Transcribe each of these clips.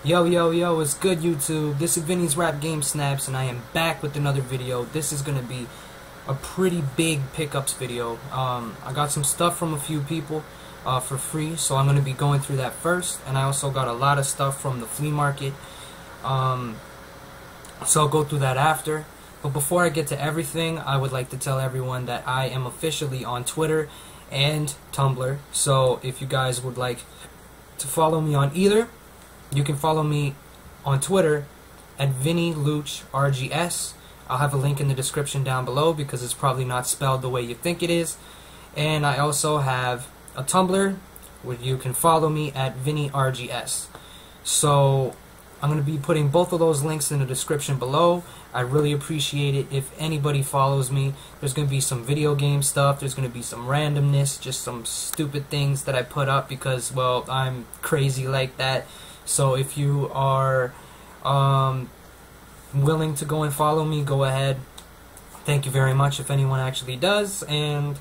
Yo, yo, yo, what's good, YouTube? This is Vinny's Rap Game Snaps, and I am back with another video. This is going to be a pretty big pickups video. I got some stuff from a few people for free, so I'm going to be going through that first. And I also got a lot of stuff from the flea market, so I'll go through that after. But before I get to everything, I would like to tell everyone that I am officially on Twitter and Tumblr. So if you guys would like to follow me on either, you can follow me on Twitter at VinnyLuchRGS. I'll have a link in the description down below because it's probably not spelled the way you think it is. And I also have a Tumblr where you can follow me at VinnyRGS. So I'm going to be putting both of those links in the description below. I really appreciate it if anybody follows me. There's going to be some video game stuff. There's going to be some randomness, just some stupid things that I put up because, well, I'm crazy like that. So if you are willing to go and follow me, go ahead. Thank you very much if anyone actually does. And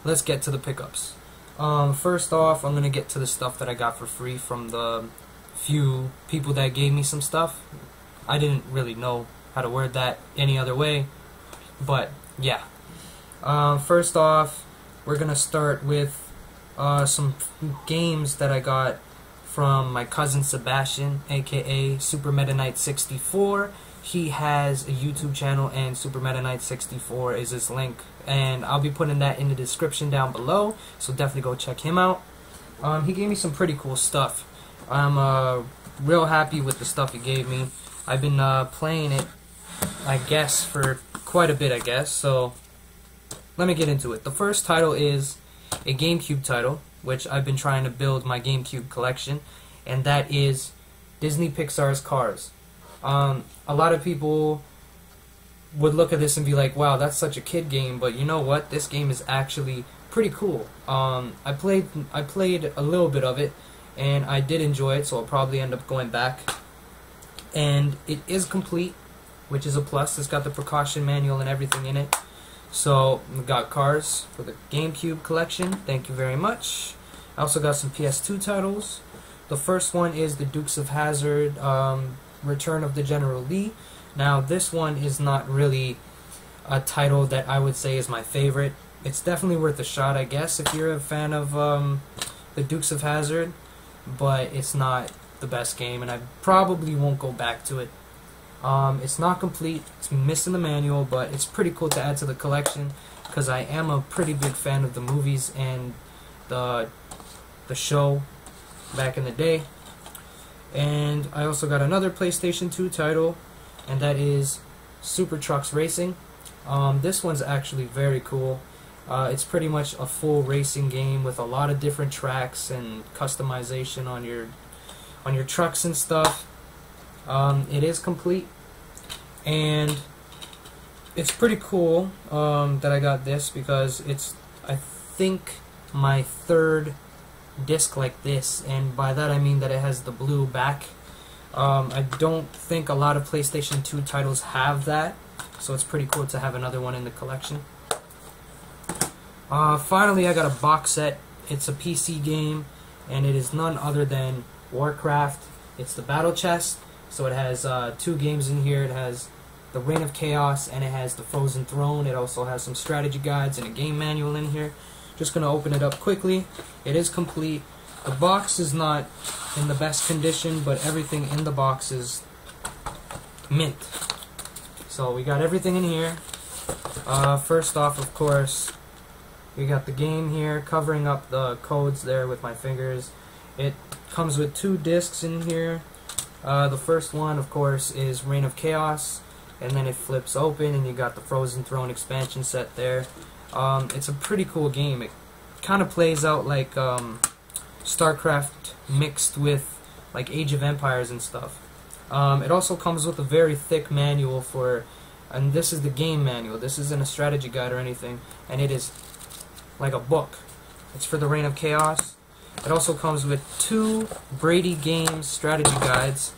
let's get to the pickups. First off, I'm going to get to the stuff that I got for free from the few people that gave me some stuff. I didn't really know how to word that any other way, but yeah. First off, we're going to start with some games that I got from my cousin Sebastian, aka Super Meta Knight 64. He has a YouTube channel, and Super Meta Knight 64 is his link, and I'll be putting that in the description down below, so definitely go check him out. He gave me some pretty cool stuff. I'm real happy with the stuff he gave me. I've been playing it, I guess, for quite a bit, I guess, so let me get into it. The first title is a Gamecube title, which I've been trying to build my Gamecube collection, and that is Disney Pixar's Cars. A lot of people would look at this and be like, wow, that's such a kid game, but you know what? This game is actually pretty cool. I played a little bit of it, and I did enjoy it, so I'll probably end up going back. And it is complete, which is a plus. It's got the precaution manual and everything in it. So, we got Cars for the Gamecube collection. Thank you very much. I also got some PS2 titles. The first one is the Dukes of Hazzard, Return of the General Lee. Now, this one is not really a title that I would say is my favorite. It's definitely worth a shot, I guess, if you're a fan of the Dukes of Hazzard, but it's not the best game, and I probably won't go back to it. It's not complete, it's missing the manual, but it's pretty cool to add to the collection because I am a pretty big fan of the movies and the show back in the day. And I also got another PlayStation 2 title, and that is Super Trucks Racing. This one's actually very cool. It's pretty much a full racing game with a lot of different tracks and customization on your trucks and stuff. It is complete, and it's pretty cool that I got this because it's, I think, my third disc like this, and by that I mean that it has the blue back. I don't think a lot of PlayStation 2 titles have that, so it's pretty cool to have another one in the collection. Finally, I got a box set. It's a PC game, and it is none other than Warcraft. It's the battle chest, so it has two games in here. It has the Reign of Chaos, and it has the Frozen Throne. It also has some strategy guides and a game manual in here. Just going to open it up quickly. It is complete. The box is not in the best condition, but everything in the box is mint. So we got everything in here. First off, of course, we got the game here, covering up the codes there with my fingers. It comes with two discs in here. The first one, of course, is Reign of Chaos, and then it flips open, and you got the Frozen Throne expansion set there. It's a pretty cool game. It kind of plays out like StarCraft mixed with like Age of Empires and stuff. It also comes with a very thick manual for, and this is the game manual. This isn't a strategy guide or anything, and it is like a book. It's for the Reign of Chaos. It also comes with two Brady Games strategy guides,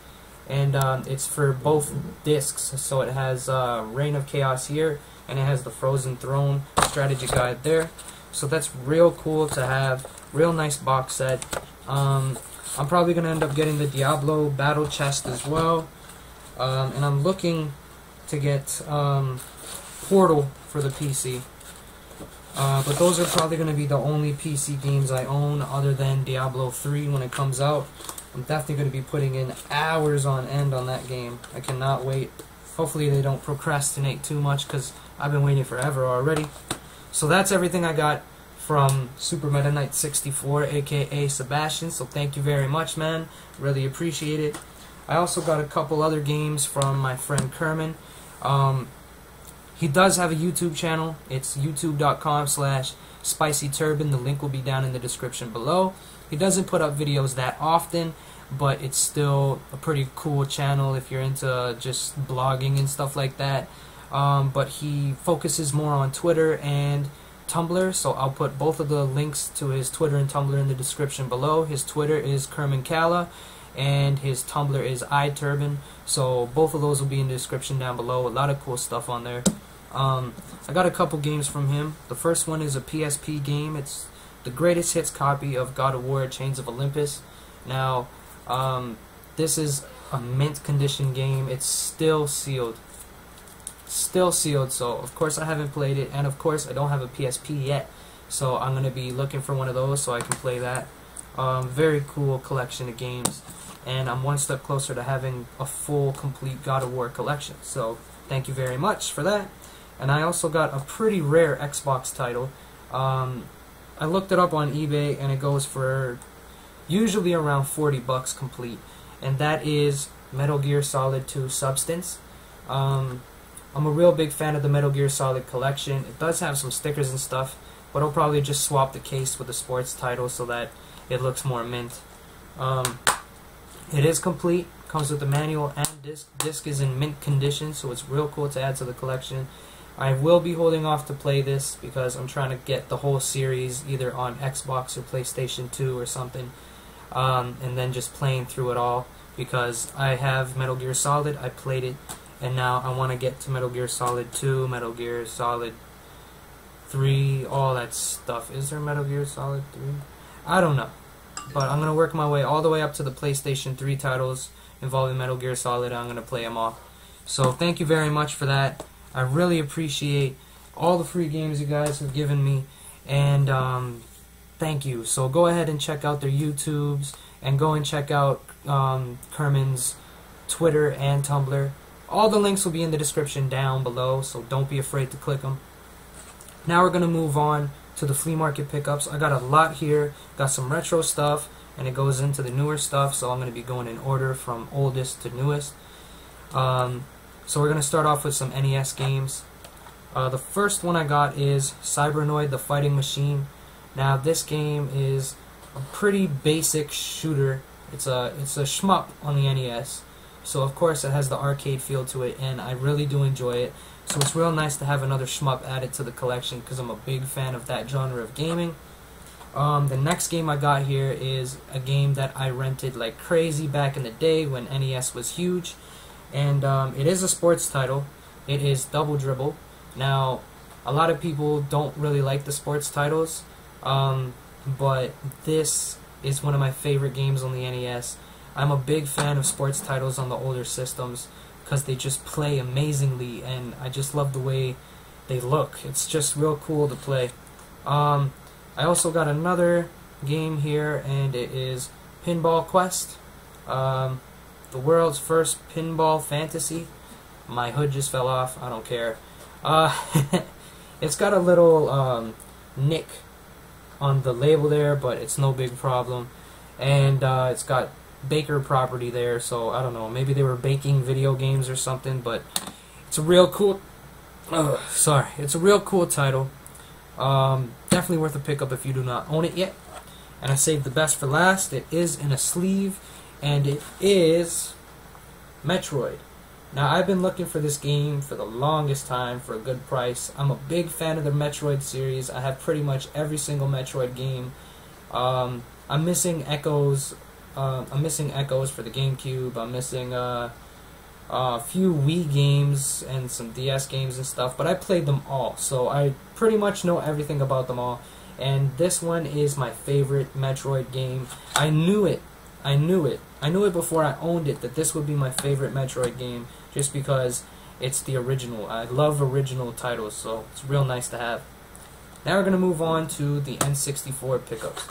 and it's for both discs. So it has Reign of Chaos here, and it has the Frozen Throne strategy guide there. So that's real cool to have. Real nice box set. I'm probably going to end up getting the Diablo Battle Chest as well. And I'm looking to get Portal for the PC. But those are probably going to be the only PC games I own other than Diablo 3 when it comes out. I'm definitely going to be putting in hours on end on that game. I cannot wait. Hopefully they don't procrastinate too much because I've been waiting forever already. So that's everything I got from Super Meta Knight 64, aka Sebastian. So thank you very much, man. Really appreciate it. I also got a couple other games from my friend Kerman. He does have a YouTube channel. It's youtube.com/spicyturban. The link will be down in the description below. He doesn't put up videos that often, but it's still a pretty cool channel if you're into just blogging and stuff like that. But he focuses more on Twitter and Tumblr, so I'll put both of the links to his Twitter and Tumblr in the description below. His Twitter is Kerman Kala, and his Tumblr is iTurban, so both of those will be in the description down below. A lot of cool stuff on there. I got a couple games from him. The first one is a PSP game. It's the greatest hits copy of God of War Chains of Olympus. Now, this is a mint condition game. It's still sealed. So of course I haven't played it, and of course I don't have a PSP yet, so I'm going to be looking for one of those so I can play that. Very cool collection of games, and I'm one step closer to having a full, complete God of War collection, so thank you very much for that. And I also got a pretty rare Xbox title. I looked it up on eBay, and it goes for usually around 40 bucks complete, and that is Metal Gear Solid 2 Substance. I'm a real big fan of the Metal Gear Solid collection. It does have some stickers and stuff, but I'll probably just swap the case with the sports title so that it looks more mint. It is complete, comes with the manual and disc. Disc is in mint condition, so it's real cool to add to the collection. I will be holding off to play this because I'm trying to get the whole series either on Xbox or PlayStation 2 or something, and then just playing through it all, because I have Metal Gear Solid, I played it, and now I want to get to Metal Gear Solid 2, Metal Gear Solid 3, all that stuff. Is there Metal Gear Solid 3? I don't know. But I'm going to work my way all the way up to the PlayStation 3 titles involving Metal Gear Solid, and I'm going to play them all. So thank you very much for that. I really appreciate all the free games you guys have given me, and thank you. So go ahead and check out their YouTubes, and go and check out Kerman's Twitter and Tumblr. All the links will be in the description down below, so don't be afraid to click them. Now we're going to move on to the flea market pickups. I got a lot here. Got some retro stuff, and it goes into the newer stuff, so I'm going to be going in order from oldest to newest. So we're going to start off with some NES games. The first one I got is Cybernoid the Fighting Machine. Now this game is a pretty basic shooter. It's a shmup on the NES. So of course it has the arcade feel to it, and I really do enjoy it. So it's real nice to have another shmup added to the collection because I'm a big fan of that genre of gaming. The next game I got here is a game that I rented like crazy back in the day when NES was huge. And it is a sports title. It is Double Dribble. Now, a lot of people don't really like the sports titles, but this is one of my favorite games on the NES. I'm a big fan of sports titles on the older systems because they just play amazingly, and I just love the way they look. It's just real cool to play. I also got another game here, and it is Pinball Quest. The world's first pinball fantasy. My hood just fell off. I don't care. It's got a little nick on the label there, but it's no big problem. And it's got Baker property there, so I don't know. Maybe they were baking video games or something, but it's a real cool. It's a real cool title. Definitely worth a pickup if you do not own it yet. And I saved the best for last. It is in a sleeve, and it is Metroid. Now, I've been looking for this game for the longest time for a good price. I'm a big fan of the Metroid series. I have pretty much every single Metroid game. I'm missing Echoes. I'm missing Echoes for the Gamecube. I'm missing a few Wii games and some DS games and stuff, but I played them all, so I pretty much know everything about them all. And this one is my favorite Metroid game. I knew it I knew it. I knew it before I owned it that this would be my favorite Metroid game, just because it's the original. I love original titles, so it's real nice to have. Now we're going to move on to the N64 pickups.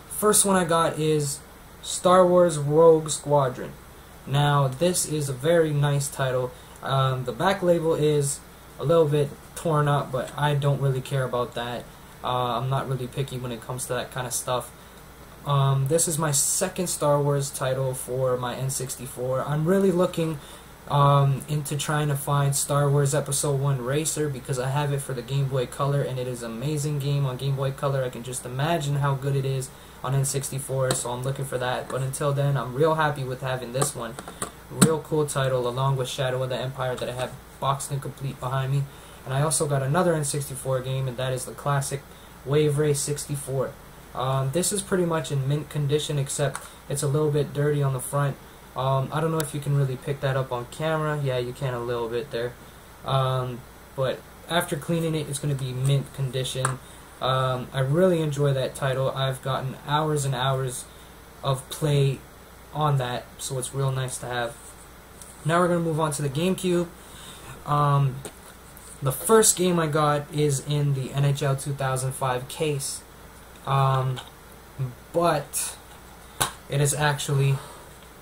First one I got is Star Wars Rogue Squadron. Now this is a very nice title. The back label is a little bit torn up, but I don't really care about that. I'm not really picky when it comes to that kind of stuff. This is my second Star Wars title for my N64. I'm really looking into trying to find Star Wars Episode 1 Racer, because I have it for the Game Boy Color, and it is an amazing game on Game Boy Color. I can just imagine how good it is on N64, so I'm looking for that. But until then, I'm real happy with having this one. Real cool title, along with Shadow of the Empire that I have boxed and complete behind me. And I also got another N64 game, and that is the classic Wave Race 64. This is pretty much in mint condition, except it's a little bit dirty on the front. I don't know if you can really pick that up on camera. Yeah, you can a little bit there. But after cleaning it, it's going to be mint condition. I really enjoy that title. I've gotten hours and hours of play on that, so it's real nice to have. Now we're going to move on to the GameCube. The first game I got is in the NHL 2005 case, but it is actually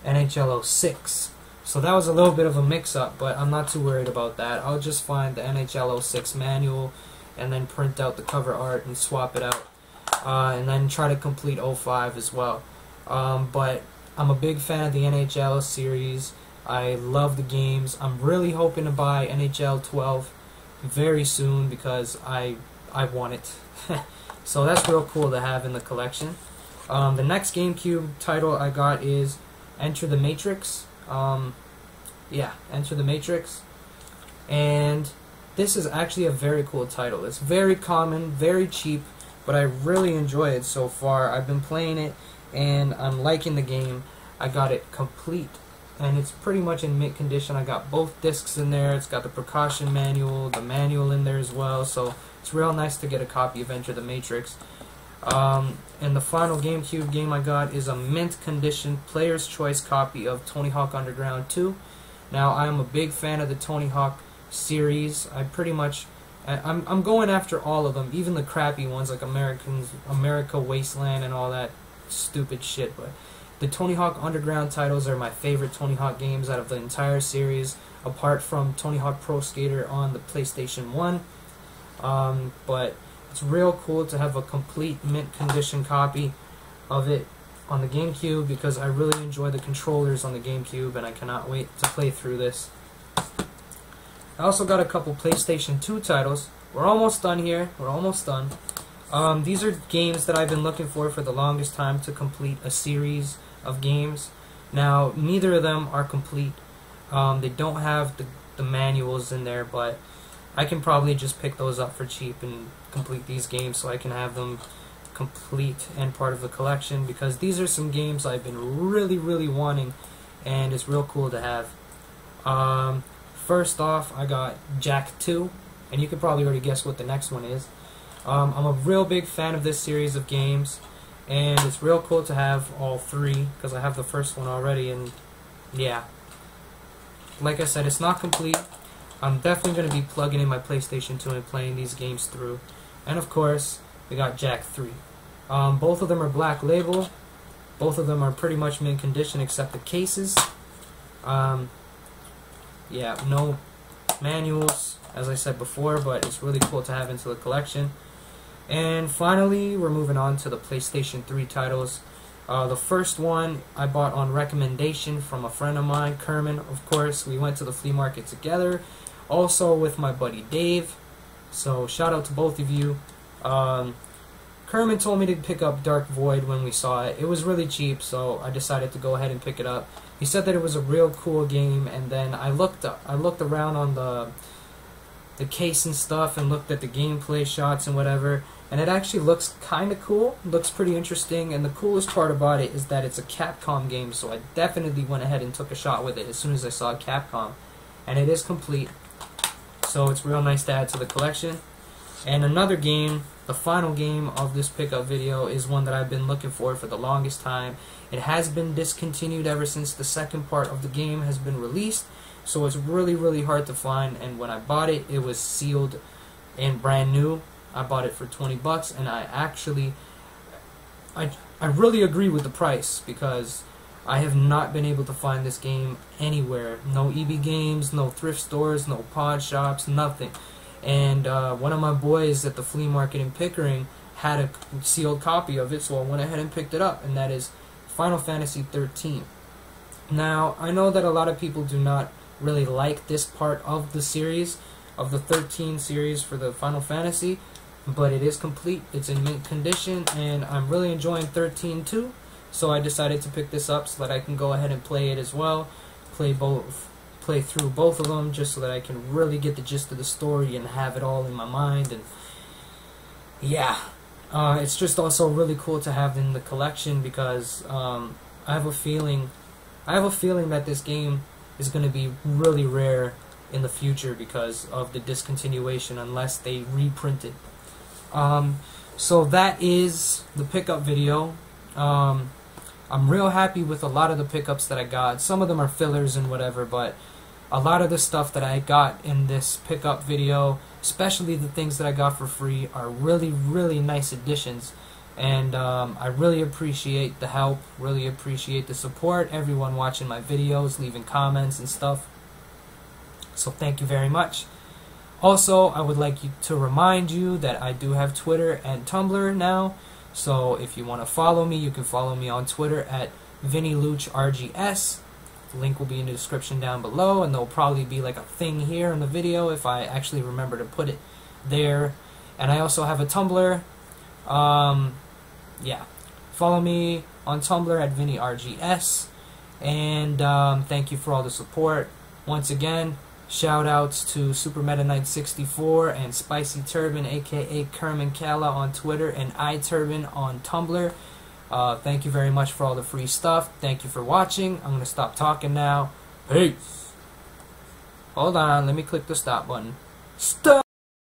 NHL 06. So that was a little bit of a mix-up, but I'm not too worried about that. I'll just find the NHL 06 manual and then print out the cover art and swap it out, and then try to complete 05 as well. But I'm a big fan of the NHL series. I love the games. I'm really hoping to buy NHL 12 very soon because I want it. So that's real cool to have in the collection. The next GameCube title I got is Enter the Matrix. Yeah, Enter the Matrix. And this is actually a very cool title. It's very common, very cheap, but I really enjoy it so far. I've been playing it and I'm liking the game. I got it complete, and it's pretty much in mint condition. I got both discs in there. It's got the precaution manual, the manual in there as well, so it's real nice to get a copy of Enter the Matrix. And the final GameCube game I got is a mint condition Player's Choice copy of Tony Hawk Underground 2. Now, I'm a big fan of the Tony Hawk series. I'm going after all of them, even the crappy ones like America Wasteland and all that stupid shit, but the Tony Hawk Underground titles are my favorite Tony Hawk games out of the entire series, apart from Tony Hawk Pro Skater on the PlayStation 1. But it's real cool to have a complete mint condition copy of it on the GameCube, because I really enjoy the controllers on the GameCube and I cannot wait to play through this. I also got a couple PlayStation 2 titles. We're almost done here. We're almost done. These are games that I've been looking for the longest time to complete a series of games. Now, neither of them are complete. They don't have the manuals in there, but I can probably just pick those up for cheap and complete these games so I can have them complete and part of the collection, because these are some games I've been really wanting, and it's real cool to have. First off, I got Jak 2, and you can probably already guess what the next one is. I'm a real big fan of this series of games, and it's real cool to have all three, because I have the first one already, and yeah. Like I said, it's not complete. I'm definitely going to be plugging in my PlayStation 2 and playing these games through. And of course, we got Jak 3. Both of them are black label. Both of them are pretty much mint condition except the cases. Yeah, no manuals, as I said before, but it's really cool to have into the collection. And finally, we're moving on to the PlayStation 3 titles. The first one I bought on recommendation from a friend of mine, Kerman, of course. We went to the flea market together, also with my buddy Dave. So shout out to both of you. Kerman told me to pick up Dark Void when we saw it. It was really cheap, so I decided to go ahead and pick it up. He said that it was a real cool game, and then I looked around on the case and stuff and looked at the gameplay shots and whatever, and it actually looks kind of cool. It looks pretty interesting, and the coolest part about it is that it's a Capcom game, so I definitely went ahead and took a shot with it as soon as I saw Capcom. And it is complete, so it's real nice to add to the collection. And another game, the final game of this pickup video, is one that I've been looking for the longest time. It has been discontinued ever since the second part of the game has been released, so it's really hard to find. And when I bought it, it was sealed and brand new. I bought it for 20 bucks, and I really agree with the price, because I have not been able to find this game anywhere. No EB Games, no thrift stores, no pod shops, nothing. And one of my boys at the flea market in Pickering had a sealed copy of it, so I went ahead and picked it up, and that is Final Fantasy 13. Now, I know that a lot of people do not really like this part of the series, of the 13 series for the Final Fantasy, but it is complete, it's in mint condition, and I'm really enjoying 13 too, so I decided to pick this up so that I can go ahead and play it as well, play through both of them, just so that I can really get the gist of the story and have it all in my mind. And yeah, it's just also really cool to have in the collection, because I have a feeling that this game is going to be really rare in the future because of the discontinuation, unless they reprint it. So that is the pickup video. I'm real happy with a lot of the pickups that I got. Some of them are fillers and whatever, but a lot of the stuff that I got in this pickup video, especially the things that I got for free, are really nice additions. And I really appreciate the help, really appreciate the support, everyone watching my videos, leaving comments and stuff. So thank you very much. Also, I would like to remind you that I do have Twitter and Tumblr now. So if you want to follow me, you can follow me on Twitter at VinnyLuchRGS. The link will be in the description down below, and there'll probably be like a thing here in the video if I actually remember to put it there. And I also have a Tumblr. Yeah, follow me on Tumblr at VinnyRGS. And thank you for all the support. Once again, shout outs to Super Meta Knight 64 and Spicy Turban, aka Kerman Kala, on Twitter, and iTurban on Tumblr. Thank you very much for all the free stuff. Thank you for watching. I'm going to stop talking now. Peace. Hold on, let me click the stop button. Stop!